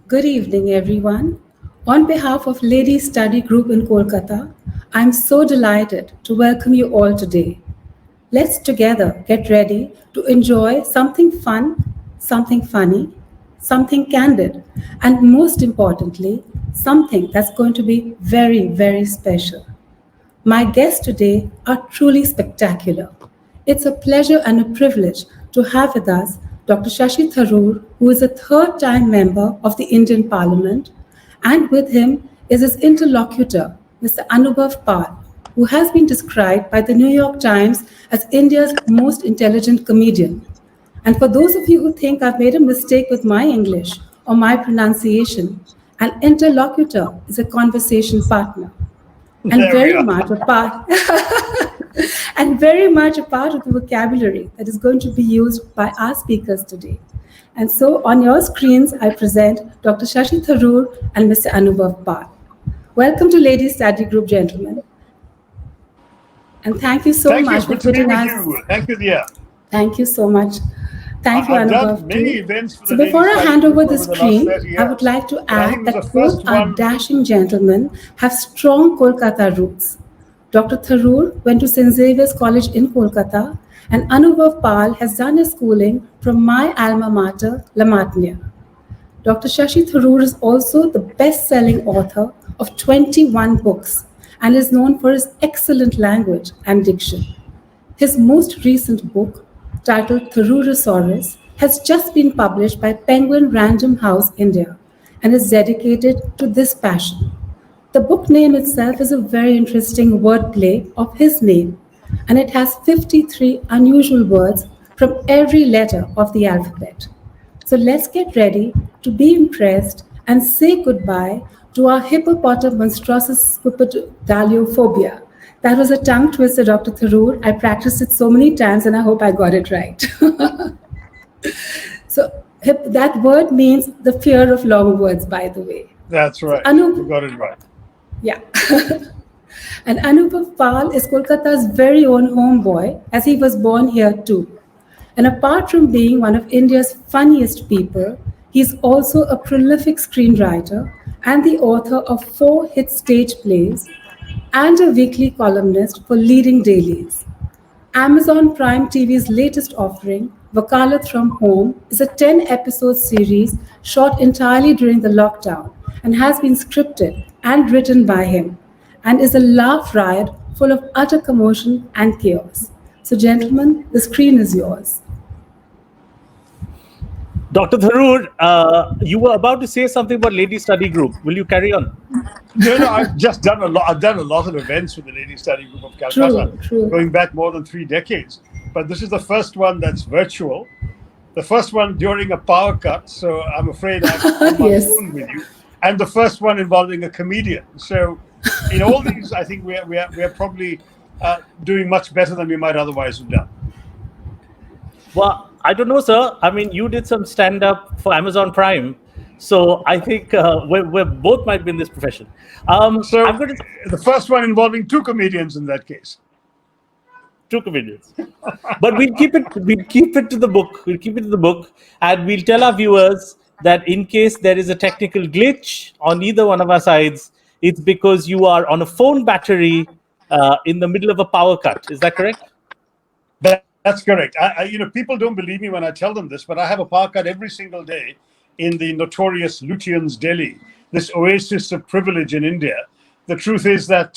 Good evening, everyone. On behalf of Ladies Study Group in Kolkata, I'm so delighted to welcome you all today. Let's together get ready to enjoy something fun, something funny, something candid, and most importantly, something that's going to be very, very special. My guests today are truly spectacular. It's a pleasure and a privilege to have with us Dr. Shashi Tharoor, who is a third time member of the Indian Parliament, and with him is his interlocutor, Mr. Anuvab Pal, who has been described by the New York Times as India's most intelligent comedian. And for those of you who think I've made a mistake with my English or my pronunciation, an interlocutor is a conversation partner and There we very are. much a part and very much a part of the vocabulary that is going to be used by our speakers today. And so on your screens, I present Dr. Shashi Tharoor and Mr. Anuvab Pal. Welcome to Ladies Study Group, gentlemen. And thank you so Thank you. much for Good to be putting with us. you. Thank you, Diya. Thank you so much. Thank you, I've done Anubhav, many too. events for So the Lady before I Study hand Group over the over the last screen, 30 I would years, like to but I think add it was the that both first our one. dashing gentlemen have strong Kolkata roots. Dr. Tharoor went to St. Xavier's College in Kolkata, and Anubhav Pal has done his schooling from my alma mater, La Martiniere. Dr. Shashi Tharoor is also the best selling author of 21 books and is known for his excellent language and diction. His most recent book, titled Tharoorosaurus, has just been published by Penguin Random House India and is dedicated to this passion. The book name itself is a very interesting wordplay of his name, and it has 53 unusual words from every letter of the alphabet. So let's get ready to be impressed and say goodbye to our hippopotamonstrosous squipedaliophobia. That was a tongue twister, Dr. Tharoor. I practiced it so many times and I hope I got it right. So that word means the fear of long words, by the way. That's So right. You Anup, got it right. yeah. And Anuvab Pal is Kolkata's very own homeboy, as he was born here too. And apart from being one of India's funniest people, he's also a prolific screenwriter and the author of 4 hit stage plays and a weekly columnist for leading dailies. Amazon Prime TV's latest offering, Vakalat from Home, is a 10-episode series shot entirely during the lockdown and has been scripted and written by him and is a laugh riot full of utter commotion and chaos. So, gentlemen, the screen is yours. Dr. Tharoor, you were about to say something about Lady Study Group. Will you carry on? No, I've just done a lot. I've done a lot of events with the Lady Study Group of Calcutta, True, true. going back more than 3 decades. But this is the first one that's virtual. The first one during a power cut, so I'm afraid I'm on my Yes. own with you. And the first one involving a comedian. So, in all these, I think we're probably doing much better than we might otherwise have done. Well, I don't know, sir. I mean, you did some stand-up for Amazon Prime. So I think we're both might be in this profession. So I'm going to the first one involving two comedians in that case. two comedians, but we'll keep it to the book. We'll keep it to the book, and we'll tell our viewers that in case there is a technical glitch on either one of our sides, it's because you are on a phone battery in the middle of a power cut. Is that correct? That's correct. People don't believe me when I tell them this, but I have a power cut every single day in the notorious Lutyens, Delhi, this oasis of privilege in India. The truth is that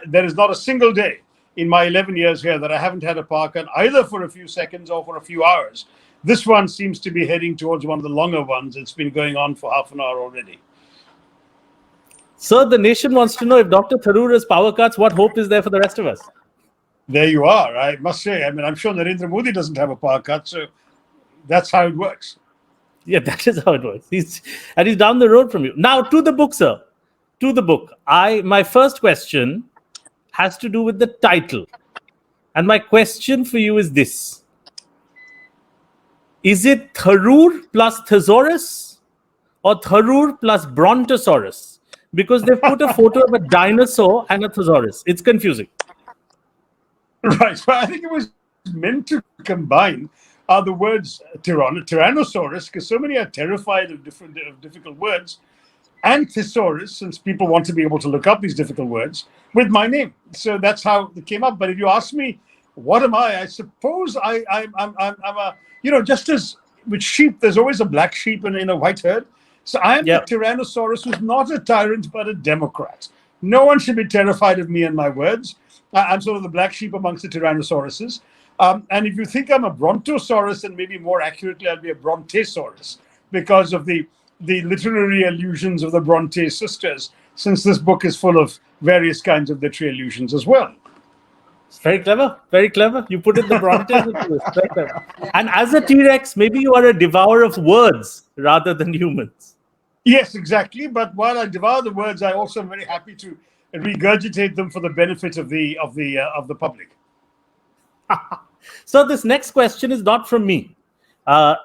there is not a single day in my 11 years here that I haven't had a power cut, either for a few seconds or for a few hours. This one seems to be heading towards one of the longer ones. It's been going on for half an hour already. Sir, the nation wants to know if Dr. Tharoor has power cuts, what hope is there for the rest of us? There you are. I must say, I'm sure Narendra Modi doesn't have a power cut, so that's how it works. Yeah, that is how it works. He's down the road from you. Now, to the book, sir. To the book. My first question has to do with the title. And my question for you is this. Is it Tharoor plus Thesaurus or Tharoor plus Brontosaurus? Because they've put a photo of a dinosaur and a thesaurus. It's confusing. Right. Well, I think it was meant to combine. are the words Tyrannosaurus, because so many are terrified of difficult words, and thesaurus, since people want to be able to look up these difficult words, with my name. So that's how it came up. But if you ask me, what am I? I suppose I'm a, just as with sheep, there's always a black sheep in a white herd. So I am the Yep. Tyrannosaurus who's not a tyrant, but a democrat. No one should be terrified of me and my words. I'm sort of the black sheep amongst the Tyrannosauruses. And if you think I'm a Brontosaurus, then maybe more accurately, I'll be a Brontesaurus because of the literary allusions of the Bronte sisters, since this book is full of various kinds of literary allusions as well. It's very clever. Very clever. You put in the Brontes into this. Very clever. And as a T-Rex, maybe you are a devourer of words rather than humans. Yes, exactly. But while I devour the words, I also am very happy to regurgitate them for the benefit of the public. So this next question is not from me.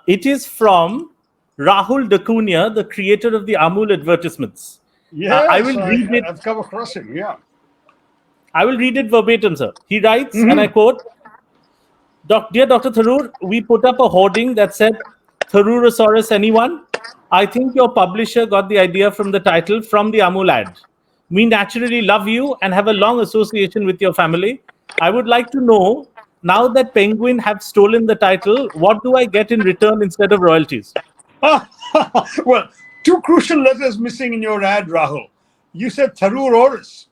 It is from Rahul Dakunia, the creator of the Amul advertisements. Yes, I will read it. I've come across him, yeah. I will read it verbatim, sir. He writes, and I quote, Dear Dr. Tharoor, we put up a hoarding that said, Tharoorosaurus anyone? I think your publisher got the idea from the title from the Amul ad. We naturally love you and have a long association with your family. I would like to know, now that Penguin have stolen the title, what do I get in return instead of royalties? Well, two crucial letters missing in your ad, Rahul. You said Tharoorosaurus,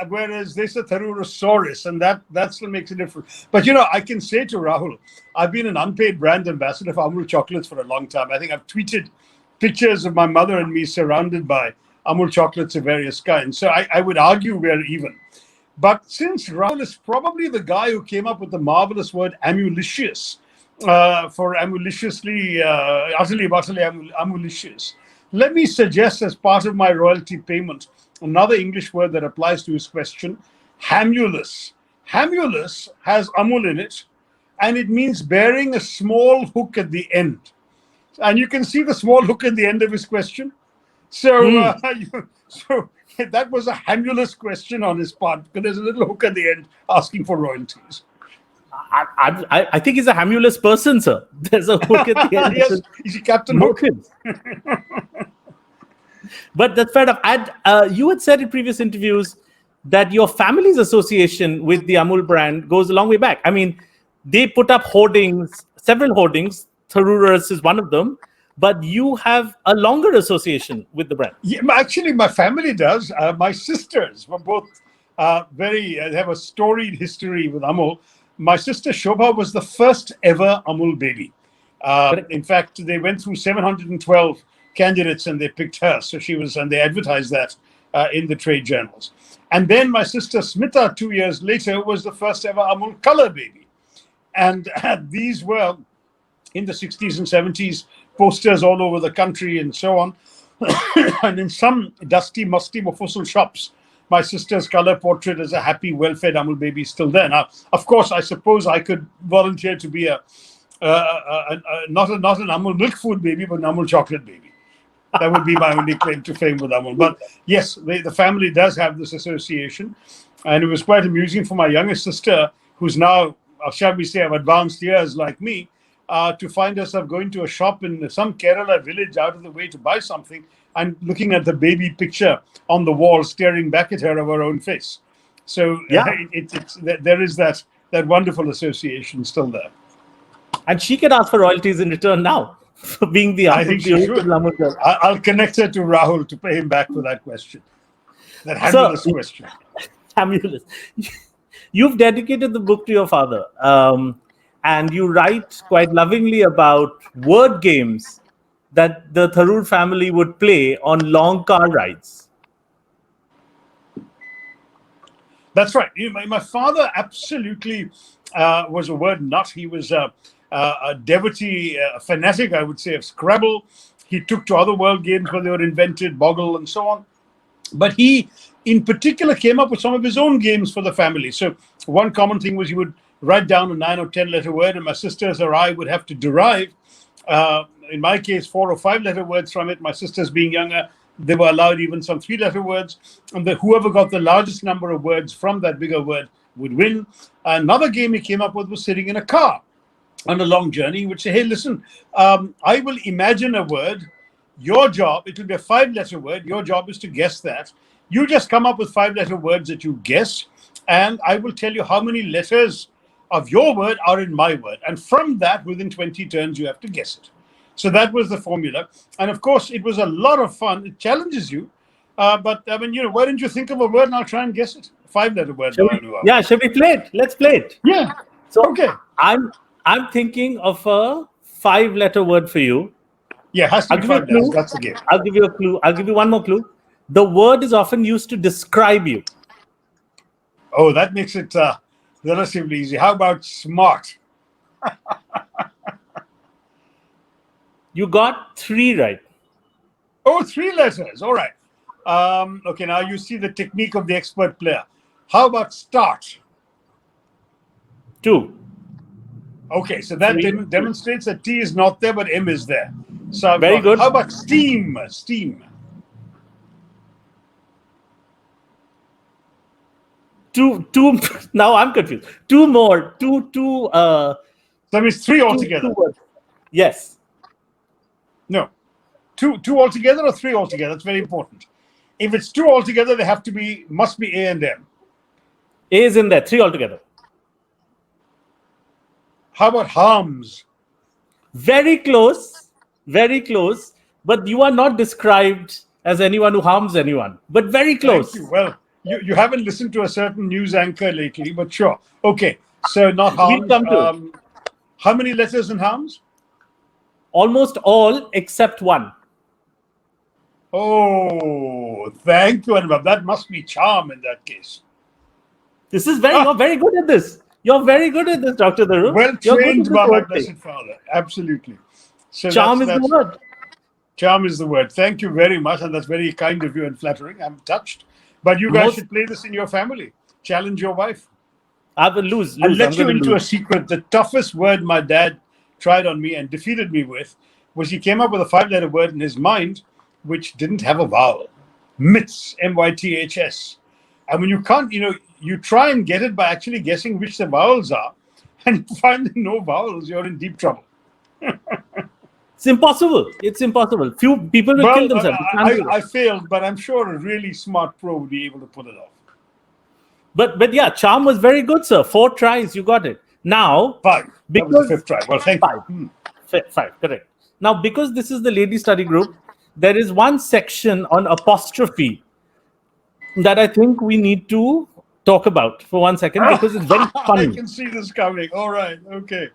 whereas they said Tharoorosaurus, and that still makes a difference. But I can say to Rahul, I've been an unpaid brand ambassador for Amul chocolates for a long time. I think I've tweeted pictures of my mother and me surrounded by Amul chocolates of various kinds. So I would argue we're even. But since Rahul is probably the guy who came up with the marvelous word amulicious, for amuliciously, utterly amulicious, let me suggest as part of my royalty payment another English word that applies to his question, hamulus. Hamulus has amul in it, and it means bearing a small hook at the end. And you can see the small hook at the end of his question. So, so that was a hamulus question on his part, because there's a little hook at the end asking for royalties. I think he's a hamulus person, sir. There's a hook at the end. Yes, he's Captain Hook. But that's fair enough. You had said in previous interviews that your family's association with the Amul brand goes a long way back. I mean, they put up hoardings, several hoardings. Tharoorus is one of them. But you have a longer association with the brand. Yeah, actually, my family does. My sisters were both they have a storied history with Amul. My sister Shobha was the first ever Amul baby. In fact, they went through 712 candidates and they picked her. So she was, and they advertised that in the trade journals. And then my sister Smita, 2 years later, was the first ever Amul color baby. And these were in the 60s and 70s, posters all over the country and so on. And in some dusty, musty Mufusal shops, my sister's color portrait as a happy, well-fed Amul baby is still there. Now, of course, I suppose I could volunteer to be not an Amul milk food baby, but an Amul chocolate baby. That would be my only claim to fame with Amul. But yes, the family does have this association. And it was quite amusing for my youngest sister, who's now, shall we say, of advanced years like me, to find herself going to a shop in some Kerala village out of the way to buy something and looking at the baby picture on the wall, staring back at her of her own face. So there is that wonderful association still there. And she can ask for royalties in return now for being the I think she should. girl. I'll connect her to Rahul to pay him back for that question. That hamulous question. Hamulus. You've dedicated the book to your father. And you write quite lovingly about word games that the Tharoor family would play on long car rides. That's right. My father absolutely was a word nut. He was a devotee, a fanatic, I would say, of Scrabble. He took to other word games when they were invented, Boggle and so on. But he, in particular, came up with some of his own games for the family. So one common thing was he would write down a 9 or 10 letter word, and my sisters or I would have to derive, in my case, 4 or 5 letter words from it. My sisters being younger, they were allowed even some 3 letter words. And whoever got the largest number of words from that bigger word would win. Another game he came up with was sitting in a car. on a long journey, he would say, hey, listen, I will imagine a word. Your job, it will be a 5-letter word. Your job is to guess that. You just come up with 5-letter words that you guess, and I will tell you how many letters of your word are in my word. And from that, within 20 turns, you have to guess it. So that was the formula. And of course, it was a lot of fun. It challenges you. But I mean, why didn't you think of a word and I'll try and guess it? 5-letter word, though, Anuvab. Yeah, shall we play it? Let's play it. Yeah. So Okay. I'm thinking of a 5-letter word for you. Yeah, has to I'll be give you a 5 letters. clue. That's the game. I'll give you a clue. I'll give you one more clue. The word is often used to describe you. Oh, that makes it relatively easy. How about smart? You got 3 right. Oh, 3 letters. All right. Okay, now you see the technique of the expert player. How about start? 2. Okay, so that 3. demonstrates that T is not there, but M is there. So I've Very got good. How about steam? Steam. 2. Now I'm confused. 2 more. 2. So that means 3 altogether. 2 words. Yes. No. Two altogether or 3 altogether? That's very important. If it's 2 altogether, must be A and M. A is in there. 3 altogether. How about harms? Very close. Very close. But you are not described as anyone who harms anyone. But very close. Thank you. Well, you haven't listened to a certain news anchor lately, but sure. Okay, so not We'll harms. come to it. How many letters in harms? Almost all except 1. Oh, thank you, Anuvab. That must be charm in that case. This is you're very good at this. You're very good at this, Dr. Tharoor. Well You're good at trained this by my word blessed thing. father. Absolutely. So Charm is the word. Charm is the word. Thank you very much, and that's very kind of you and flattering. I'm touched. But you guys should play this in your family. Challenge your wife. I will lose. I'll let you I'm into lose. a secret. The toughest word my dad tried on me and defeated me with was he came up with a 5-letter word in his mind which didn't have a vowel. Myths, M-Y-T-H-S. And when you can't, you try and get it by actually guessing which the vowels are, and you find no vowels, you're in deep trouble. It's impossible. It's impossible. Few people will kill themselves. I failed, but I'm sure a really smart pro would be able to pull it off. But yeah, charm was very good, sir. 4 tries, you got it. Now, 5. That was the 5th try. Well, thank you. 5, correct. Now, because this is the lady study group, there is one section on apostrophe that I think we need to talk about for 1 second because it's very funny. I can see this coming. All right. Okay.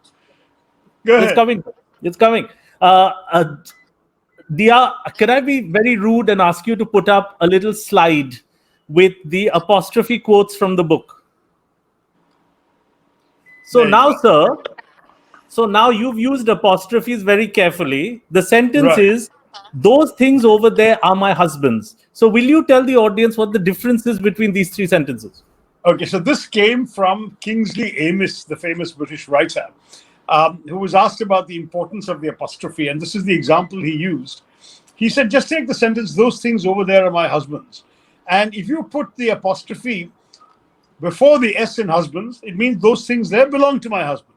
Go ahead. It's coming. Diya, can I be very rude and ask you to put up a little slide with the apostrophe quotes from the book? So now, sir, you've used apostrophes very carefully. The sentence is, those things over there are my husband's. So will you tell the audience what the difference is between these 3 sentences? Okay, so this came from Kingsley Amis, the famous British writer, who was asked about the importance of the apostrophe. And this is the example he used. He said, just take the sentence, those things over there are my husband's. And if you put the apostrophe before the S in husband's, it means those things there belong to my husband.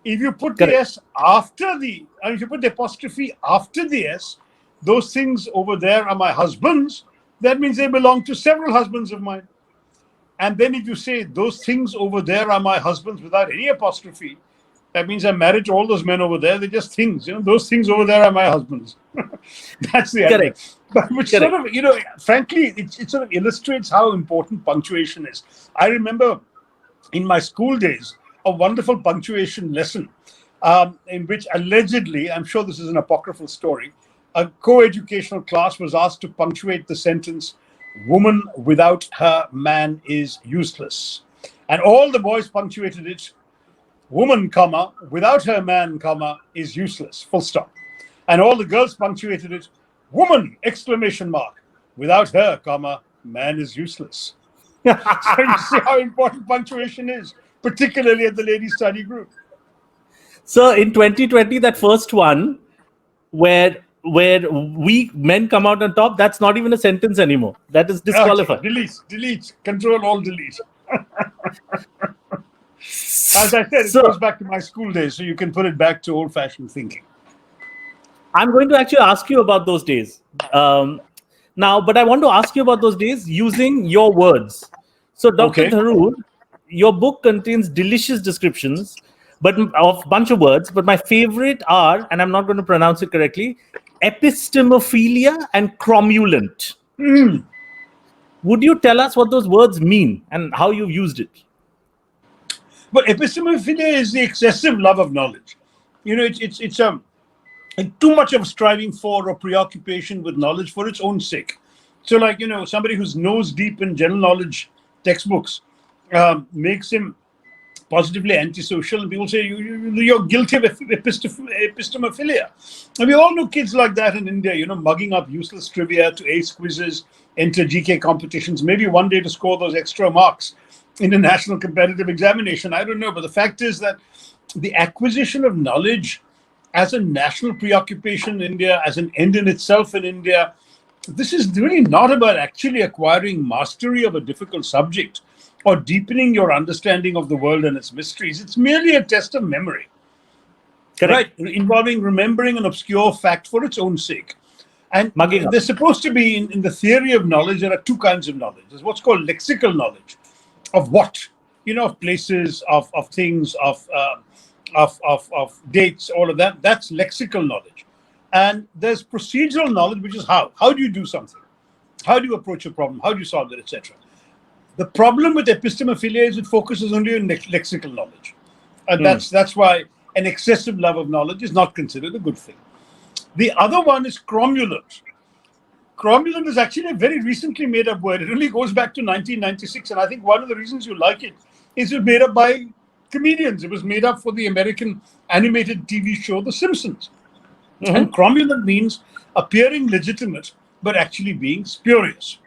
If you put the S after if you put the apostrophe after the S, those things over there are my husband's, that means they belong to several husbands of mine. And then if you say those things over there are my husband's without any apostrophe, that means I'm married to all those men over there. They're just things. Those things over there are my husband's. That's the idea. But which sort of, frankly, it sort of illustrates how important punctuation is. I remember in my school days, a wonderful punctuation lesson in which allegedly, I'm sure this is an apocryphal story, a co-educational class was asked to punctuate the sentence, woman without her man is useless. And all the boys punctuated it, woman, comma, without her man, comma, is useless, full stop. And all the girls punctuated it, woman, exclamation mark, without her, comma, man is useless. So you see how important punctuation is, particularly at the ladies' study group. So in 2020, that first one, where we men come out on top, that's not even a sentence anymore. That is disqualified. Okay, delete, control, all delete. As I said, it So goes back to my school days, so you can put it back to old-fashioned thinking. I'm going to actually ask you about those days now, but I want to ask you about those days using your words. So, Dr. Okay. Tharoor, your book contains delicious descriptions, but of bunch of words. But my favorite are, and I'm not going to pronounce it correctly, epistemophilia and cromulent. Would you tell us what those words mean and how you've used it? But epistemophilia is the excessive love of knowledge. It's too much of striving for or preoccupation with knowledge for its own sake. So, like, somebody who's nose deep in general knowledge textbooks makes him positively antisocial, and people say you're guilty of epistemophilia. And we all know kids like that in India, mugging up useless trivia to ace quizzes, enter GK competitions, maybe one day to score those extra marks in a national competitive examination. I don't know, but the fact is that the acquisition of knowledge as a national preoccupation in India, as an end in itself in India, this is really not about actually acquiring mastery of a difficult subject or deepening your understanding of the world and its mysteries. It's merely a test of memory, Correct. right? Involving remembering an obscure fact for its own sake. And Mugging up. there's supposed to be, in the theory of knowledge, there are two kinds of knowledge. There's what's called lexical knowledge, of what? Of places, of things, of dates, all of that. That's lexical knowledge. And there's procedural knowledge, which is how. How do you do something? How do you approach a problem? How do you solve it, etc.? The problem with epistemophilia is it focuses only on lexical knowledge. And that's why an excessive love of knowledge is not considered a good thing. The other one is cromulent. Cromulent is actually a very recently made up word. It only goes back to 1996. And I think one of the reasons you like it is it was made up by comedians. It was made up for the American animated TV show The Simpsons. And cromulent means appearing legitimate, but actually being spurious.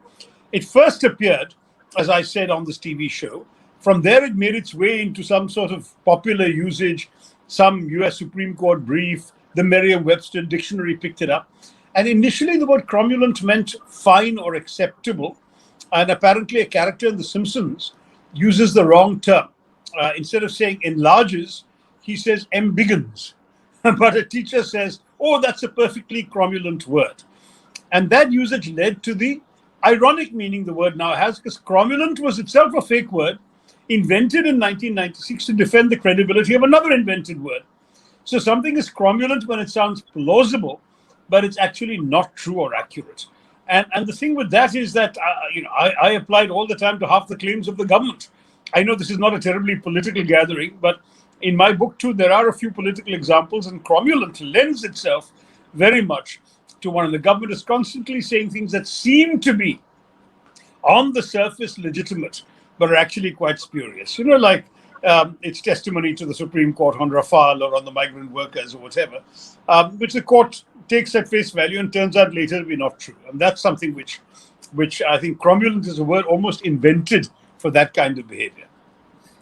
It first appeared, as I said, on this TV show. From there, it made its way into some sort of popular usage, some US Supreme Court brief, the Merriam-Webster dictionary picked it up. And initially, the word cromulent meant fine or acceptable. And apparently, a character in The Simpsons uses the wrong term. Instead of saying enlarges, he says embiggens. But a teacher says, oh, that's a perfectly cromulent word. And that usage led to the ironic meaning the word now has, because cromulent was itself a fake word invented in 1996 to defend the credibility of another invented word. So something is cromulent when it sounds plausible, but it's actually not true or accurate. And the thing with that is that I applied all the time to half the claims of the government. I know this is not a terribly political gathering, but in my book too, there are a few political examples, and cromulent lends itself very much to one. And the government is constantly saying things that seem to be on the surface legitimate, but are actually quite spurious. Like it's testimony to the Supreme Court on Rafale or on the migrant workers or whatever, which the court takes at face value and turns out later to be not true. And that's something which I think cromulent is a word almost invented for that kind of behavior.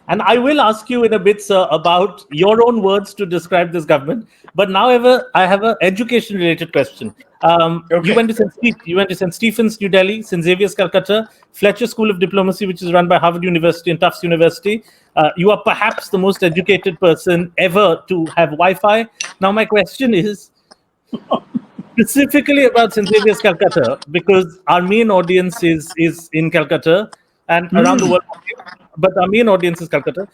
And I will ask you in a bit, sir, about your own words to describe this government. But now I have an education-related question. Okay. You went to St. Stephen's, New Delhi, St. Xavier's, Calcutta, Fletcher School of Diplomacy, which is run by Harvard University and Tufts University. You are perhaps the most educated person ever to have Wi-Fi. Now, my question is specifically about St. Xavier's, Calcutta, because our main audience is in Calcutta and around the world. But our main audience is Calcutta.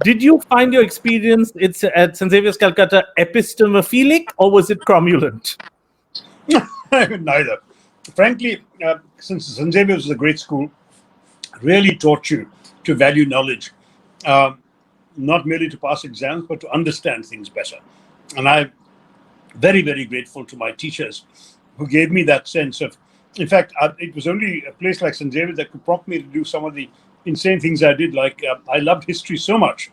Did you find your experience at St. Xavier's, Calcutta epistemophilic, or was it cromulent? Neither. Frankly, since St. Xavier's was a great school, really taught you to value knowledge, not merely to pass exams, but to understand things better. And I'm very, very grateful to my teachers who gave me that sense of, in fact, it was only a place like St. Xavier's that could prompt me to do some of the insane things I did. Like I loved history so much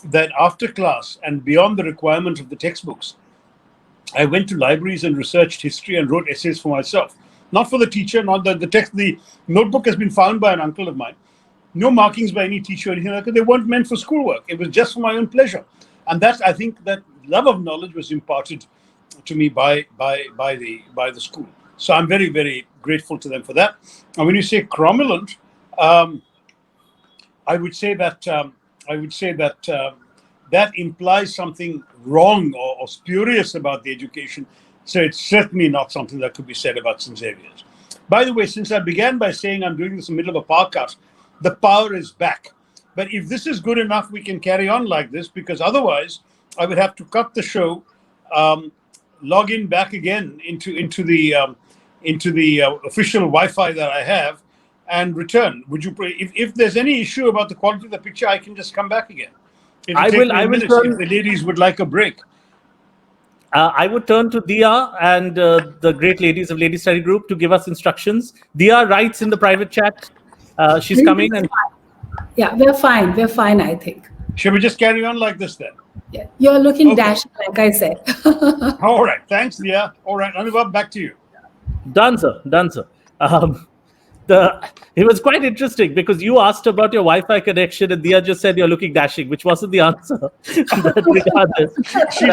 that after class and beyond the requirement of the textbooks, I went to libraries and researched history and wrote essays for myself. Not for the teacher, not the text. The notebook has been found by an uncle of mine. No markings by any teacher or anything like that. They weren't meant for schoolwork. It was just for my own pleasure. And that, I think, that love of knowledge was imparted to me by the school. So I'm very, very grateful to them for that. And when you say cromulent, I would say that I would say that that implies something wrong or spurious about the education. So it's certainly not something that could be said about St. Xavier's. By the way, since I began by saying I'm doing this in the middle of a podcast, the power is back. But if this is good enough, we can carry on like this, because otherwise I would have to cut the show, log in back again into the official Wi-Fi that I have, and return. Would you? If there's any issue about the quality of the picture, I can just come back again. It'll take me a minute if the ladies would like a break. I would turn to Diya and the great ladies of Lady Study Group to give us instructions. Diya writes in the private chat. She's coming. And yeah, we're fine. We're fine, I think. Should we just carry on like this then? Yeah, you're looking dashing, like I said. All right. Thanks, Diya. All right, Anuvab, back to you. Done, sir. Done, sir. It was quite interesting because you asked about your Wi-Fi connection and Diya just said you're looking dashing, which wasn't the answer. She's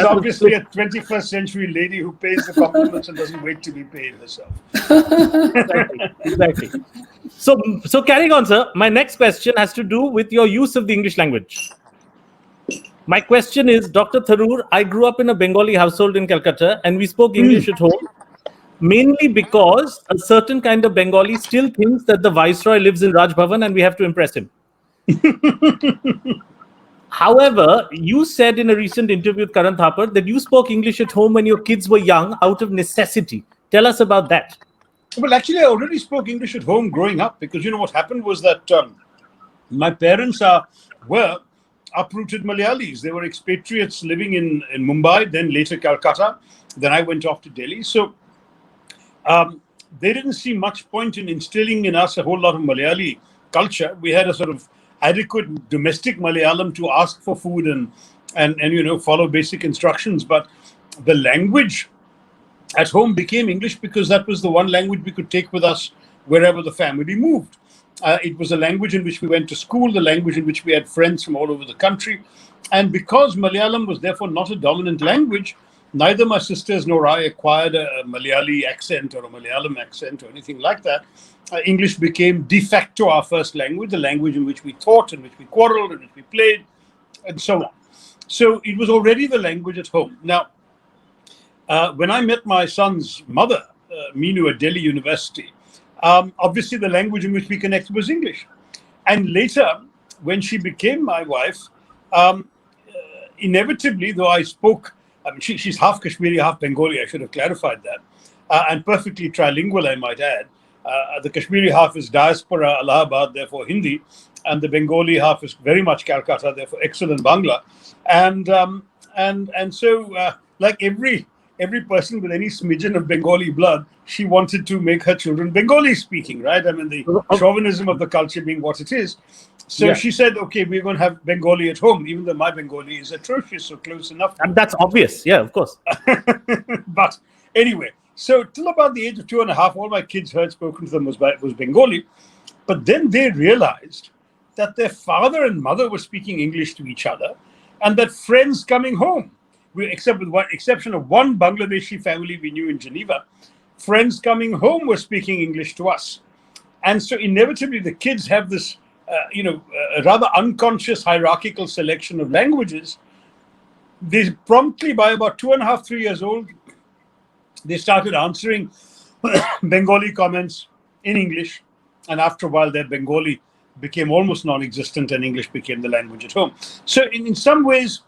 obviously a 21st century lady who pays the compliments and doesn't wait to be paid herself. Exactly. So carrying on, sir, my next question has to do with your use of the English language. My question is, Dr. Tharoor, I grew up in a Bengali household in Calcutta and we spoke English at home, mainly because a certain kind of Bengali still thinks that the Viceroy lives in Raj Bhavan and we have to impress him. However, you said in a recent interview with Karan Thapar that you spoke English at home when your kids were young out of necessity. Tell us about that. Well, actually, I already spoke English at home growing up, because what happened was that my parents were uprooted Malayalis. They were expatriates living in Mumbai, then later Calcutta. Then I went off to Delhi. So they didn't see much point in instilling in us a whole lot of Malayali culture. We had a sort of adequate domestic Malayalam to ask for food and follow basic instructions. But the language at home became English because that was the one language we could take with us wherever the family moved. It was a language in which we went to school, the language in which we had friends from all over the country. And because Malayalam was therefore not a dominant language, neither my sisters nor I acquired a Malayali accent or a Malayalam accent or anything like that. English became de facto our first language, the language in which we thought, in which we quarreled, in which we played, and so on. So it was already the language at home. Now, when I met my son's mother, Meenu, at Delhi University, obviously the language in which we connected was English. And later, when she became my wife, inevitably, though I spoke, she's half Kashmiri, half Bengali, I should have clarified that, and perfectly trilingual, I might add. The Kashmiri half is diaspora, Allahabad, therefore Hindi, and the Bengali half is very much Calcutta, therefore excellent Bangla. And so, like every person with any smidgen of Bengali blood, she wanted to make her children Bengali speaking, right? I mean, the chauvinism of the culture being what it is. So she said, okay, we're going to have Bengali at home, even though my Bengali is atrocious, so close enough. And that's obvious. Yeah, of course. But anyway, so till about the age of 2.5, all my kids heard spoken to them was Bengali. But then they realized that their father and mother were speaking English to each other, and that friends coming home, except with one exception of one Bangladeshi family we knew in Geneva, friends coming home were speaking English to us. And so inevitably the kids have this, a rather unconscious hierarchical selection of languages. They promptly, by about 2.5, 3 years old, they started answering Bengali comments in English. And after a while, their Bengali became almost non-existent and English became the language at home. So in some ways,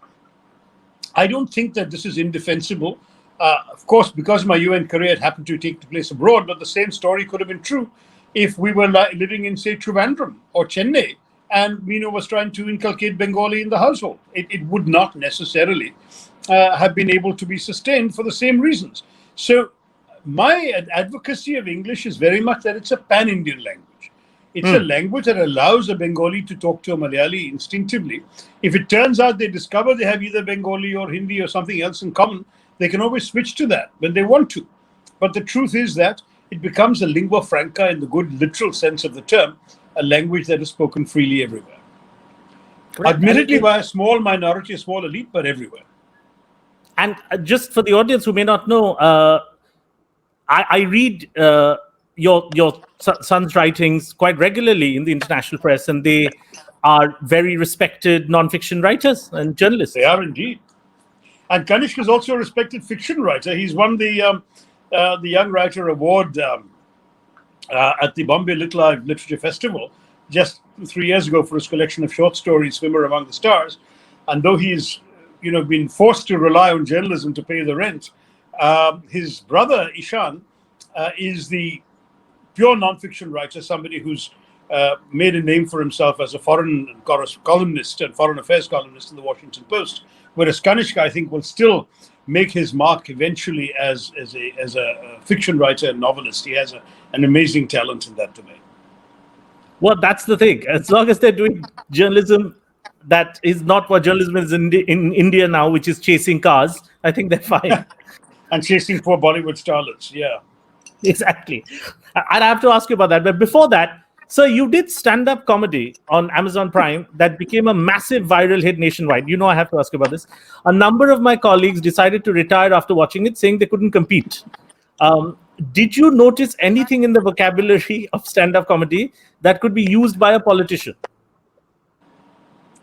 I don't think that this is indefensible. Of course, because my UN career happened to take place abroad, but the same story could have been true if we were living in, say, Trivandrum or Chennai, and Meenu was trying to inculcate Bengali in the household. It would not necessarily have been able to be sustained for the same reasons. So my advocacy of English is very much that it's a pan-Indian language. It's a language that allows a Bengali to talk to a Malayali instinctively. If it turns out they discover they have either Bengali or Hindi or something else in common, they can always switch to that when they want to. But the truth is that it becomes a lingua franca in the good literal sense of the term, a language that is spoken freely everywhere. Correct. Admittedly by a small minority, a small elite, but everywhere. And just for the audience who may not know, I read your son's writings quite regularly in the international press, and they are very respected non-fiction writers and journalists. They are indeed. And Kanishk is also a respected fiction writer. He's won the Young Writer Award at the Bombay Literature Festival just 3 years ago for his collection of short stories, Swimmer Among the Stars. And though he's been forced to rely on journalism to pay the rent, his brother Ishan is the pure non-fiction writer, somebody who's made a name for himself as a foreign columnist and foreign affairs columnist in the Washington Post. Whereas Kanishk, I think, will still make his mark eventually as a fiction writer and novelist. He has an amazing talent in that domain. Well, that's the thing. As long as they're doing journalism that is not what journalism is in India now, which is chasing cars, I think they're fine. And chasing poor Bollywood starlets, yeah. Exactly. I'd have to ask you about that. But before that, so you did stand-up comedy on Amazon Prime that became a massive viral hit nationwide. I have to ask you about this. A number of my colleagues decided to retire after watching it, saying they couldn't compete. Did you notice anything in the vocabulary of stand-up comedy that could be used by a politician?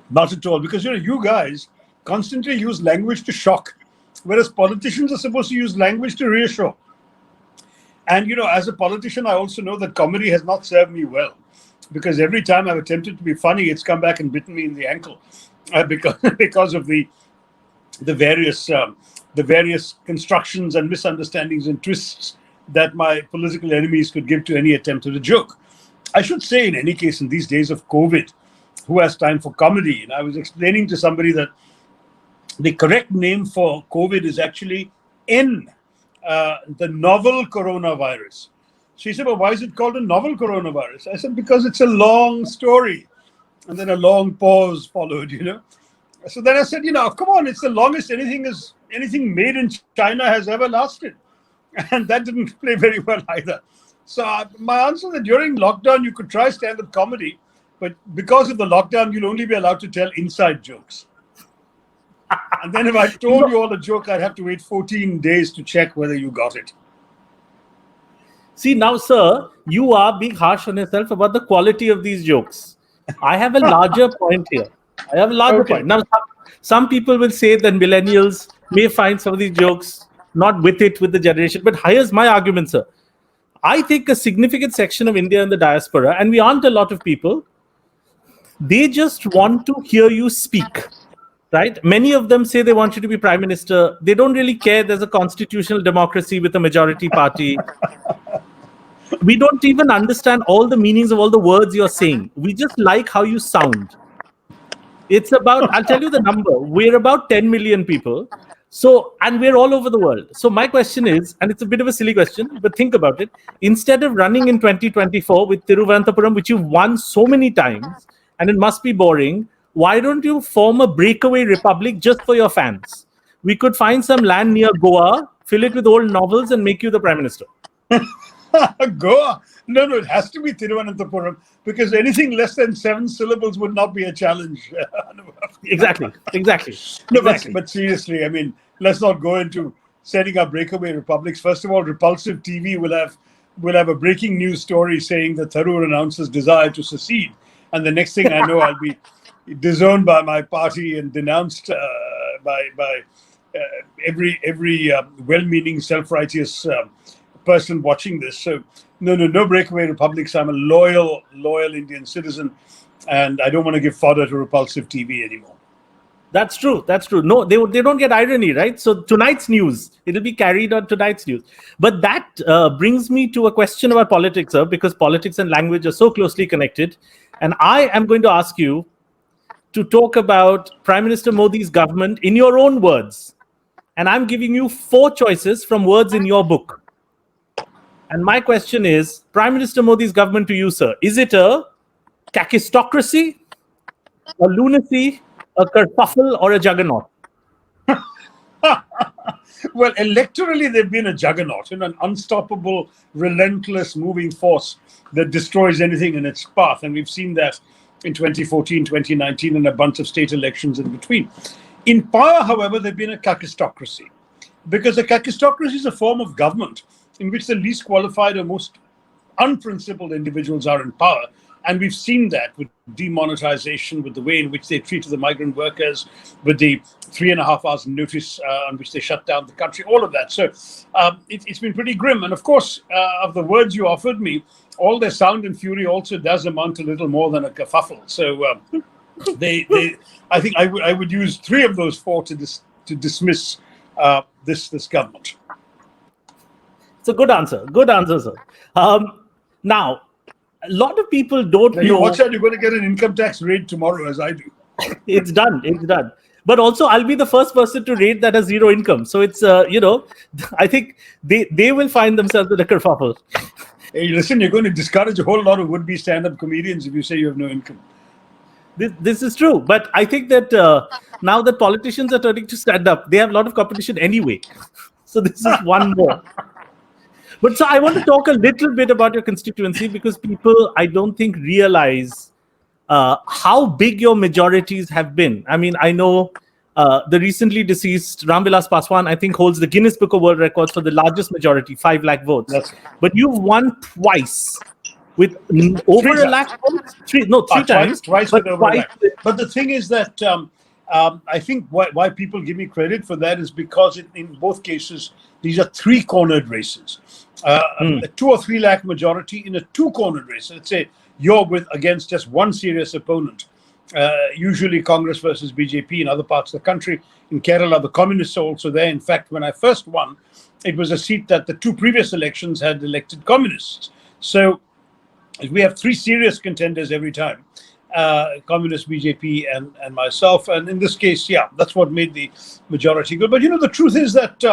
Not at all, because you guys constantly use language to shock, whereas politicians are supposed to use language to reassure. And, as a politician, I also know that comedy has not served me well, because every time I've attempted to be funny, it's come back and bitten me in the ankle because of the various constructions and misunderstandings and twists that my political enemies could give to any attempt at a joke. I should say, in any case, in these days of COVID, who has time for comedy? And I was explaining to somebody that the correct name for COVID is actually the novel coronavirus. She said, well, why is it called a novel coronavirus? I said, because it's a long story. And then a long pause followed, So then I said, come on, it's the longest anything made in China has ever lasted. And that didn't play very well either. So my answer is that during lockdown, you could try stand-up comedy, but because of the lockdown, you'll only be allowed to tell inside jokes. And then if I told you all a joke, I'd have to wait 14 days to check whether you got it. See, now, sir, you are being harsh on yourself about the quality of these jokes. I have a larger point here. Point. Now, some people will say that millennials may find some of these jokes not with the generation. But here's my argument, sir. I think a significant section of India in the diaspora, and we aren't a lot of people, they just want to hear you speak. Right? Many of them say they want you to be prime minister. They don't really care. There's a constitutional democracy with a majority party. We don't even understand all the meanings of all the words you're saying. We just like how you sound. It's about, I'll tell you the number. We're about 10 million people. So, and we're all over the world. So my question is, and it's a bit of a silly question, but think about it. Instead of running in 2024 with Thiruvananthapuram, which you've won so many times, and it must be boring, why don't you form a breakaway republic just for your fans? We could find some land near Goa, fill it with old novels, and make you the prime minister. Goa? No, it has to be Thiruvananthapuram, because anything less than 7 syllables would not be a challenge. Exactly. No, but seriously, I mean, let's not go into setting up breakaway republics. First of all, Repulsive TV will have a breaking news story saying that Tharoor announces desire to secede. And the next thing I know, I'll be disowned by my party and denounced by every well-meaning, self-righteous person watching this. So no breakaway republics. I'm a loyal Indian citizen, and I don't want to give fodder to Repulsive TV anymore. That's true. No, they don't get irony, right? So tonight's news, it'll be carried on tonight's news. But that brings me to a question about politics, sir, because politics and language are so closely connected. And I am going to ask you to talk about Prime Minister Modi's government in your own words. And I'm giving you 4 choices from words in your book. And my question is, Prime Minister Modi's government to you, sir, is it a kakistocracy, a lunacy, a kerfuffle, or a juggernaut? Well, electorally, they've been a juggernaut, an unstoppable, relentless moving force that destroys anything in its path. And we've seen that in 2014, 2019, and a bunch of state elections in between. In power, however, they've been a kakistocracy, because a kakistocracy is a form of government in which the least qualified or most unprincipled individuals are in power, And we've seen that with demonetization, with the way in which they treated the migrant workers, with the 3.5 hours notice on which they shut down the country, all of that. So it's been pretty grim. And of course, of the words you offered me, all their sound and fury also does amount to little more than a kerfuffle. So I think I would use 3 of those 4 to dismiss this government. It's a good answer. Good answer, sir. Now, a lot of people don't know. Watch out, you're going to get an income tax raid tomorrow, as I do. It's done. It's done. But also, I'll be the first person to rate that as 0 income. So it's, I think they will find themselves in a kerfuffle. Hey, listen, you're going to discourage a whole lot of would-be stand-up comedians if you say you have no income. This is true. But I think that now that politicians are turning to stand up, they have a lot of competition anyway. So this is one more. But so I want to talk a little bit about your constituency, because people, I don't think, realize how big your majorities have been. I mean, I know the recently deceased Ramvilas Paswan, I think, holds the Guinness Book of World Records for the largest majority, 5 lakh votes. That's right. But you've won twice with over 1 lakh votes. 3 times. Twice with over 1 lakh. But the thing is that I think why people give me credit for that is because in both cases, these are 3-cornered races. 2 or 3 lakh majority in a 2-cornered race. Let's say you're against just one serious opponent, usually Congress versus BJP in other parts of the country. In Kerala, the communists are also there. In fact, when I first won, it was a seat that the 2 previous elections had elected communists. So we have 3 serious contenders every time, communist, BJP, and myself. And in this case, yeah, that's what made the majority good. But the truth is that